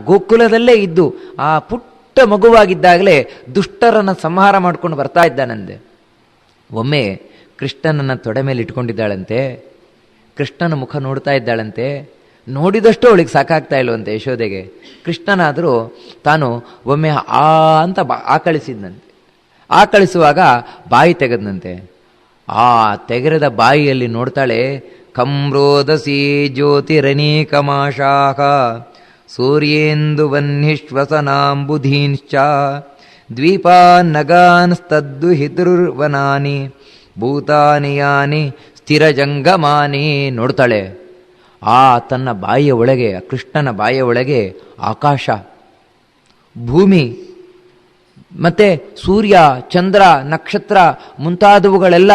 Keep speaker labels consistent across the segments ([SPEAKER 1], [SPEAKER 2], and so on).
[SPEAKER 1] ಗೋಕುಲದಲ್ಲೇ ಇದ್ದು ಆ ಪುಟ್ಟ ಮಗುವಾಗಿದ್ದಾಗಲೇ ದುಷ್ಟರನ್ನು ಸಂಹಾರ ಮಾಡ್ಕೊಂಡು ಬರ್ತಾ ಇದ್ದಾನಂತೆ. ಒಮ್ಮೆ ಕೃಷ್ಣನನ್ನು ತೊಡೆ ಮೇಲೆ ಇಟ್ಕೊಂಡಿದ್ದಾಳಂತೆ. ಕೃಷ್ಣನ ಮುಖ ನೋಡ್ತಾ ಇದ್ದಾಳಂತೆ. ನೋಡಿದಷ್ಟು ಅವಳಿಗೆ ಸಾಕಾಗ್ತಾ ಇಲ್ವಂತೆ ಯಶೋದೆಗೆ. ಕೃಷ್ಣನಾದರೂ ತಾನು ಒಮ್ಮೆ ಅಂತ ಆಕಳಿಸಿದ್ನಂತೆ. ಆಕಳಿಸುವಾಗ ಬಾಯಿ ತೆಗೆದನಂತೆ. ಆ ತೆಗೆರದ ಬಾಯಿಯಲ್ಲಿ ನೋಡ್ತಾಳೆ, ಕಮ್ರೋದಸಿ ಜ್ಯೋತಿರನೀಕಮಾಶಾಖ ಸೂರ್ಯೇಂದು ವನ್ನಿಶ್ವಸನಾಂಬುಧೀಂಶ್ಚ ದ್ವೀಪಾನ್ ನಗಾನ್ ಸ್ತದ್ದು ಹಿತೃರ್ವನಾನಿ ಭೂತಾನಿ ಯಾನಿ ಸ್ಥಿರಜಂಗಮಾನಿ. ನೋಡ್ತಾಳೆ, ಆ ತನ್ನ ಬಾಯಿಯ ಒಳಗೆ, ಕೃಷ್ಣನ ಬಾಯಿಯ ಒಳಗೆ ಆಕಾಶ, ಭೂಮಿ, ಮತ್ತೆ ಸೂರ್ಯ, ಚಂದ್ರ, ನಕ್ಷತ್ರ ಮುಂತಾದವುಗಳೆಲ್ಲ,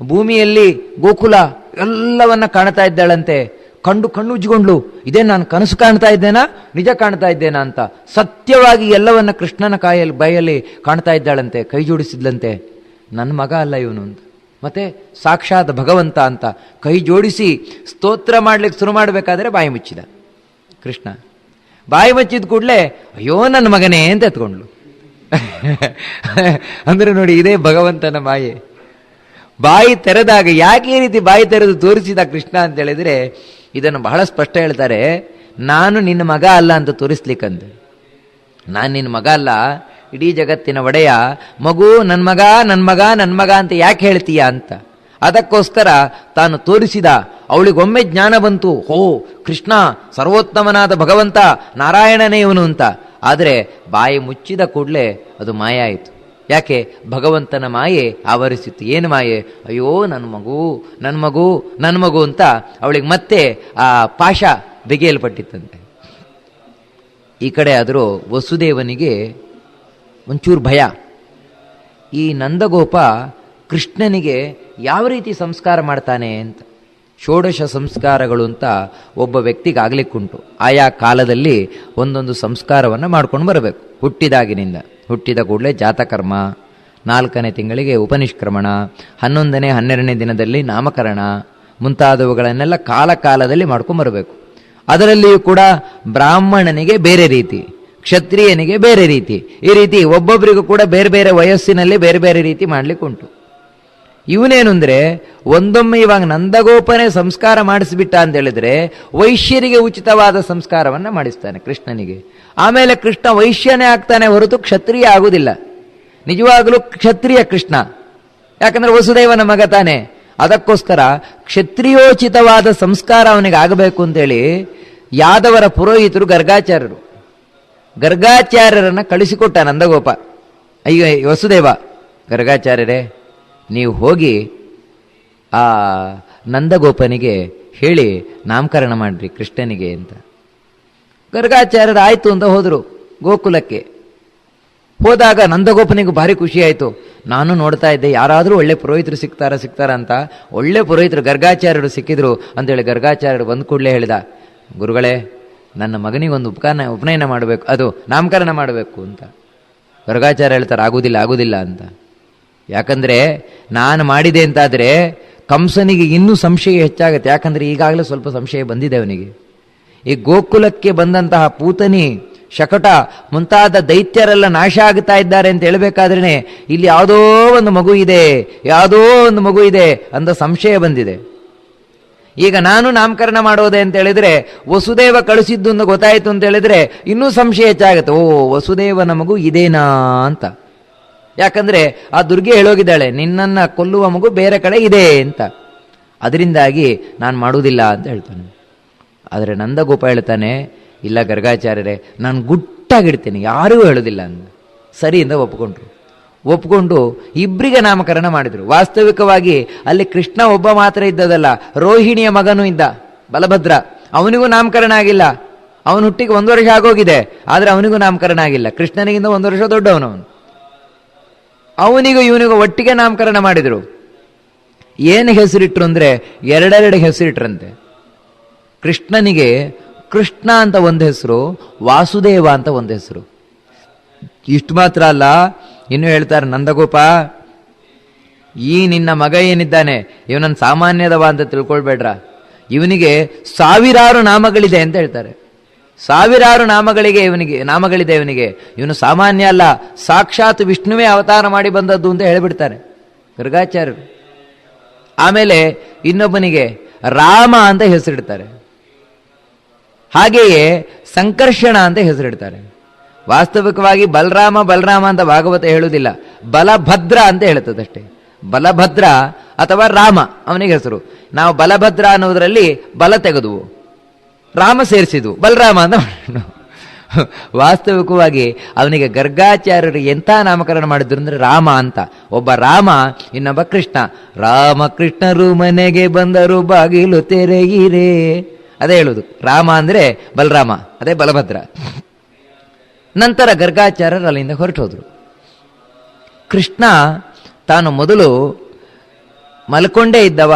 [SPEAKER 1] ಭೂಮಿಯಲ್ಲಿ ಗೋಕುಲ ಎಲ್ಲವನ್ನ ಕಾಣ್ತಾ ಇದ್ದಾಳಂತೆ. ಕಣ್ಣು ಉಜ್ಜಿಕೊಂಡ್ಲು. ಇದೇ ನಾನು ಕನಸು ಕಾಣ್ತಾ ಇದ್ದೇನಾ, ನಿಜ ಕಾಣ್ತಾ ಇದ್ದೇನಾ ಅಂತ ಸತ್ಯವಾಗಿ ಎಲ್ಲವನ್ನ ಕೃಷ್ಣನ ಬಾಯಲ್ಲಿ ಕಾಣ್ತಾ ಇದ್ದಾಳಂತೆ. ಕೈ ಜೋಡಿಸಿದ್ಲಂತೆ, ನನ್ನ ಮಗ ಅಲ್ಲ ಇವನು ಅಂತ, ಮತ್ತೆ ಸಾಕ್ಷಾತ್ ಭಗವಂತ ಅಂತ ಕೈ ಜೋಡಿಸಿ ಸ್ತೋತ್ರ ಮಾಡ್ಲಿಕ್ಕೆ ಶುರು ಮಾಡಬೇಕಾದ್ರೆ ಬಾಯಿ ಮುಚ್ಚಿದ ಕೃಷ್ಣ. ಬಾಯಿ ಮುಚ್ಚಿದ ಕೂಡಲೇ ಅಯ್ಯೋ ನನ್ನ ಮಗನೇ ಅಂತ ಎತ್ಕೊಂಡ್ಲು. ಅಂದ್ರೆ ನೋಡಿ, ಇದೇ ಭಗವಂತನ ಮಾಯೆ. ಬಾಯಿ ತೆರೆದಾಗ ಯಾಕೆ ಈ ರೀತಿ ಬಾಯಿ ತೆರೆದು ತೋರಿಸಿದ ಕೃಷ್ಣ ಅಂತ ಹೇಳಿದ್ರೆ, ಇದನ್ನು ಬಹಳ ಸ್ಪಷ್ಟ ಹೇಳ್ತಾರೆ. ನಾನು ನಿನ್ನ ಮಗ ಅಲ್ಲ ಅಂತ ತೋರಿಸ್ಲಿಕ್ಕಂತ. ನಾನು ನಿನ್ನ ಮಗ ಅಲ್ಲ, ಇಡೀ ಜಗತ್ತಿನ ಒಡೆಯ. ಮಗು ನನ್ನ ಮಗ ನನ್ನ ಮಗ ನನ್ನ ಮಗ ಅಂತ ಯಾಕೆ ಹೇಳ್ತೀಯ ಅಂತ ಅದಕ್ಕೋಸ್ಕರ ತಾನು ತೋರಿಸಿದ. ಅವಳಿಗೊಮ್ಮೆ ಜ್ಞಾನ ಬಂತು, ಹೋ ಕೃಷ್ಣ ಸರ್ವೋತ್ತಮನಾದ ಭಗವಂತ, ನಾರಾಯಣನೇ ಇವನು ಅಂತ. ಆದರೆ ಬಾಯಿ ಮುಚ್ಚಿದ ಕೂಡಲೇ ಅದು ಮಾಯ ಆಯಿತು. ಯಾಕೆ? ಭಗವಂತನ ಮಾಯೆ ಆವರಿಸಿತ್ತು. ಏನು ಮಾಯೆ? ಅಯ್ಯೋ ನನ್ನ ಮಗು ನನ್ನ ಮಗು ನನ್ನ ಮಗು ಅಂತ ಅವಳಿಗೆ ಮತ್ತೆ ಆ ಪಾಶ ಬಿಗಿಯಲ್ಪಟ್ಟಿತ್ತಂತೆ. ಈ ಕಡೆ ಆದರೂ ವಸುದೇವನಿಗೆ ಒಂಚೂರು ಭಯ. ಈ ನಂದಗೋಪ ಕೃಷ್ಣನಿಗೆ ಯಾವ ರೀತಿ ಸಂಸ್ಕಾರ ಮಾಡ್ತಾನೆ ಅಂತ. ಷೋಡಶ ಸಂಸ್ಕಾರಗಳು ಅಂತ ಒಬ್ಬ ವ್ಯಕ್ತಿಗೆ ಆಗ್ಲಿಕ್ಕುಂಟು. ಆಯಾ ಕಾಲದಲ್ಲಿ ಒಂದೊಂದು ಸಂಸ್ಕಾರವನ್ನು ಮಾಡ್ಕೊಂಡು ಬರಬೇಕು. ಹುಟ್ಟಿದಾಗಿನಿಂದ, ಹುಟ್ಟಿದ ಕೂಡಲೇ ಜಾತಕರ್ಮ, 4ನೇ ತಿಂಗಳಿಗೆ ಉಪನಿಷ್ಕ್ರಮಣ, 11ನೇ 12ನೇ ದಿನದಲ್ಲಿ ನಾಮಕರಣ ಮುಂತಾದವುಗಳನ್ನೆಲ್ಲ ಕಾಲದಲ್ಲಿ ಮಾಡ್ಕೊಂಬರಬೇಕು. ಅದರಲ್ಲಿಯೂ ಕೂಡ ಬ್ರಾಹ್ಮಣನಿಗೆ ಬೇರೆ ರೀತಿ, ಕ್ಷತ್ರಿಯನಿಗೆ ಬೇರೆ ರೀತಿ, ಈ ರೀತಿ ಒಬ್ಬೊಬ್ಬರಿಗೂ ಕೂಡ ಬೇರೆ ಬೇರೆ ವಯಸ್ಸಿನಲ್ಲಿ ಬೇರೆ ಬೇರೆ ರೀತಿ ಮಾಡ್ಲಿಕ್ಕುಂಟು. ಇವನೇನು ಅಂದರೆ, ಒಂದೊಮ್ಮೆ ಇವಾಗ ನಂದಗೋಪನೇ ಸಂಸ್ಕಾರ ಮಾಡಿಸ್ಬಿಟ್ಟ ಅಂತ ಹೇಳಿದ್ರೆ ವೈಶ್ಯರಿಗೆ ಉಚಿತವಾದ ಸಂಸ್ಕಾರವನ್ನು ಮಾಡಿಸ್ತಾನೆ ಕೃಷ್ಣನಿಗೆ. ಆಮೇಲೆ ಕೃಷ್ಣ ವೈಶ್ಯನೇ ಆಗ್ತಾನೆ ಹೊರತು ಕ್ಷತ್ರಿಯ ಆಗುವುದಿಲ್ಲ. ನಿಜವಾಗಲೂ ಕ್ಷತ್ರಿಯ ಕೃಷ್ಣ, ಯಾಕಂದ್ರೆ ವಸುದೇವನ ಮಗ ತಾನೆ. ಅದಕ್ಕೋಸ್ಕರ ಕ್ಷತ್ರಿಯೋಚಿತವಾದ ಸಂಸ್ಕಾರ ಅವನಿಗೆ ಆಗಬೇಕು ಅಂತೇಳಿ ಯಾದವರ ಪುರೋಹಿತರು ಗರ್ಗಾಚಾರ್ಯರನ್ನ ಕಳಿಸಿಕೊಟ್ಟ ನಂದಗೋಪ. ಅಯ್ಯೋ ವಸುದೇವ, ಗರ್ಗಾಚಾರ್ಯರೇ ನೀವು ಹೋಗಿ ಆ ನಂದಗೋಪನಿಗೆ ಹೇಳಿ ನಾಮಕರಣ ಮಾಡ್ರಿ ಕೃಷ್ಣನಿಗೆ ಅಂತ. ಗರ್ಗಾಚಾರ್ಯರು ಆಯ್ತು ಅಂತ ಹೋದರು ಗೋಕುಲಕ್ಕೆ. ಹೋದಾಗ ನಂದಗೋಪನಿಗೂ ಭಾರಿ ಖುಷಿ ಆಯಿತು. ನಾನು ನೋಡ್ತಾ ಇದ್ದೆ ಯಾರಾದರೂ ಒಳ್ಳೆ ಪುರೋಹಿತರು ಸಿಗ್ತಾರ ಅಂತ. ಒಳ್ಳೆ ಪುರೋಹಿತರು ಗರ್ಗಾಚಾರ್ಯರು ಸಿಕ್ಕಿದ್ರು ಅಂತೇಳಿ ಗರ್ಗಾಚಾರ್ಯರು ಬಂದು ಕೂಡಲೇ ಹೇಳಿದ, ಗುರುಗಳೇ ನನ್ನ ಮಗನಿಗೊಂದು ಉಪನಯನ ಮಾಡಬೇಕು, ಅದು ನಾಮಕರಣ ಮಾಡಬೇಕು ಅಂತ. ಗರ್ಗಾಚಾರ್ಯ ಹೇಳ್ತಾರೆ, ಆಗುದಿಲ್ಲ ಅಂತ. ಯಾಕಂದ್ರೆ ನಾನು ಮಾಡಿದೆ ಅಂತಾದರೆ ಕಂಸನಿಗೆ ಇನ್ನೂ ಸಂಶಯ ಹೆಚ್ಚಾಗುತ್ತೆ. ಯಾಕಂದ್ರೆ ಈಗಾಗಲೇ ಸ್ವಲ್ಪ ಸಂಶಯ ಬಂದಿದೆ ಅವನಿಗೆ. ಈ ಗೋಕುಲಕ್ಕೆ ಬಂದಂತಹ ಪೂತನಿ, ಶಕಟ ಮುಂತಾದ ದೈತ್ಯರೆಲ್ಲ ನಾಶ ಆಗ್ತಾ ಇದ್ದಾರೆ ಅಂತ ಹೇಳಬೇಕಾದ್ರೆ ಇಲ್ಲಿ ಯಾವುದೋ ಒಂದು ಮಗು ಇದೆ ಅಂತ ಸಂಶಯ ಬಂದಿದೆ. ಈಗ ನಾನು ನಾಮಕರಣ ಮಾಡೋದೆ ಅಂತ ಹೇಳಿದ್ರೆ ವಸುದೇವ ಕಳಿಸಿದ್ದು ಅಂತ ಗೊತ್ತಾಯ್ತು ಅಂತ ಹೇಳಿದ್ರೆ ಇನ್ನೂ ಸಂಶಯ ಹೆಚ್ಚಾಗುತ್ತೆ. ಓ ವಸುದೇವನ ಮಗು ಇದೇನಾ ಅಂತ. ಯಾಕಂದ್ರೆ ಆ ದುರ್ಗೆ ಹೇಳೋಗಿದ್ದಾಳೆ, ನಿನ್ನನ್ನು ಕೊಲ್ಲುವ ಮಗು ಬೇರೆ ಕಡೆ ಇದೆ ಅಂತ. ಅದರಿಂದಾಗಿ ನಾನು ಮಾಡುವುದಿಲ್ಲ ಅಂತ ಹೇಳ್ತಾನೆ. ಆದರೆ ನಂದಗೋಪ ಹೇಳ್ತಾನೆ, ಇಲ್ಲ ಗರ್ಗಾಚಾರ್ಯರೇ, ನಾನು ಗುಟ್ಟಾಗಿಡ್ತೇನೆ, ಯಾರಿಗೂ ಹೇಳೋದಿಲ್ಲ ಅಂತ. ಸರಿಯಿಂದ ಒಪ್ಕೊಂಡು ಇಬ್ಬರಿಗೆ ನಾಮಕರಣ ಮಾಡಿದರು. ವಾಸ್ತವಿಕವಾಗಿ ಅಲ್ಲಿ ಕೃಷ್ಣ ಒಬ್ಬ ಮಾತ್ರ ಇದ್ದದಲ್ಲ, ರೋಹಿಣಿಯ ಮಗನೂ ಇದ್ದ ಬಲಭದ್ರ. ಅವನಿಗೂ ನಾಮಕರಣ ಆಗಿಲ್ಲ. ಅವನ ಹುಟ್ಟಿಗೆ 1 ವರ್ಷ ಆಗೋಗಿದೆ, ಆದರೆ ಅವನಿಗೂ ನಾಮಕರಣ ಆಗಿಲ್ಲ. ಕೃಷ್ಣನಿಗಿಂತ 1 ವರ್ಷ ದೊಡ್ಡವನವನು. ಅವನಿಗೂ ಇವನಿಗೂ ಒಟ್ಟಿಗೆ ನಾಮಕರಣ ಮಾಡಿದರು. ಏನು ಹೆಸರಿಟ್ರು ಅಂದರೆ 2 ಹೆಸರಿಟ್ರಂತೆ. ಕೃಷ್ಣನಿಗೆ ಕೃಷ್ಣ ಅಂತ ಒಂದು ಹೆಸರು, ವಾಸುದೇವ ಅಂತ ಒಂದು ಹೆಸರು. ಇಷ್ಟು ಮಾತ್ರ ಅಲ್ಲ, ಇನ್ನು ಹೇಳ್ತಾರೆ, ನಂದಗೋಪ ಈ ನಿನ್ನ ಮಗ ಏನಿದ್ದಾನೆ ಇವನನ್ನು ಸಾಮಾನ್ಯದವ ಅಂತ ತಿಳ್ಕೊಳ್ಬೇಡ್ರ, ಇವನಿಗೆ 1000 ನಾಮಗಳಿದೆ ಅಂತ ಹೇಳ್ತಾರೆ. ಸಾವಿರಾರು ನಾಮಗಳಿದೆ ಇವನಿಗೆ. ಇವನು ಸಾಮಾನ್ಯ ಅಲ್ಲ, ಸಾಕ್ಷಾತ್ ವಿಷ್ಣುವೇ ಅವತಾರ ಮಾಡಿ ಬಂದದ್ದು ಅಂತ ಹೇಳಿಬಿಡ್ತಾರೆ ಗರ್ಗಾಚಾರ್ಯರು. ಆಮೇಲೆ ಇನ್ನೊಬ್ಬನಿಗೆ ರಾಮ ಅಂತ ಹೆಸರಿಡ್ತಾರೆ. ಹಾಗೆಯೇ ಸಂಕರ್ಷಣ ಅಂತ ಹೆಸರಿಡ್ತಾರೆ. ವಾಸ್ತವಿಕವಾಗಿ ಬಲರಾಮ ಅಂತ ಭಾಗವತ ಹೇಳುವುದಿಲ್ಲ, ಬಲಭದ್ರ ಅಂತ ಹೇಳುತ್ತದಷ್ಟೇ. ಬಲಭದ್ರ ಅಥವಾ ರಾಮ ಅವನಿಗೆ ಹೆಸರು. ನಾವು ಬಲಭದ್ರ ಅನ್ನೋದರಲ್ಲಿ ಬಲ ತೆಗೆದುವು, ರಾಮ ಸೇರಿಸಿದ್ವು, ಬಲರಾಮ ಅಂತ ವಾಸ್ತವಿಕವಾಗಿ ಅವನಿಗೆ ಗರ್ಗಾಚಾರ್ಯರು ಎಂಥ ನಾಮಕರಣ ಮಾಡಿದ್ರು ಅಂದ್ರೆ ರಾಮ ಅಂತ. ಒಬ್ಬ ರಾಮ, ಇನ್ನೊಬ್ಬ ಕೃಷ್ಣ. ರಾಮಕೃಷ್ಣರು ಮನೆಗೆ ಬಂದರು ಬಾಗಿಲು ತೆರೆಯಿರೇ, ಅದೇ ಹೇಳುದು. ರಾಮ ಅಂದ್ರೆ ಬಲರಾಮ, ಅದೇ ಬಲಭದ್ರ. ನಂತರ ಗರ್ಗಾಚಾರ್ಯರು ಅಲ್ಲಿಂದ ಹೊರಟು ಹೋದ್ರು. ಕೃಷ್ಣ ತಾನು ಮೊದಲು ಮಲ್ಕೊಂಡೇ ಇದ್ದವ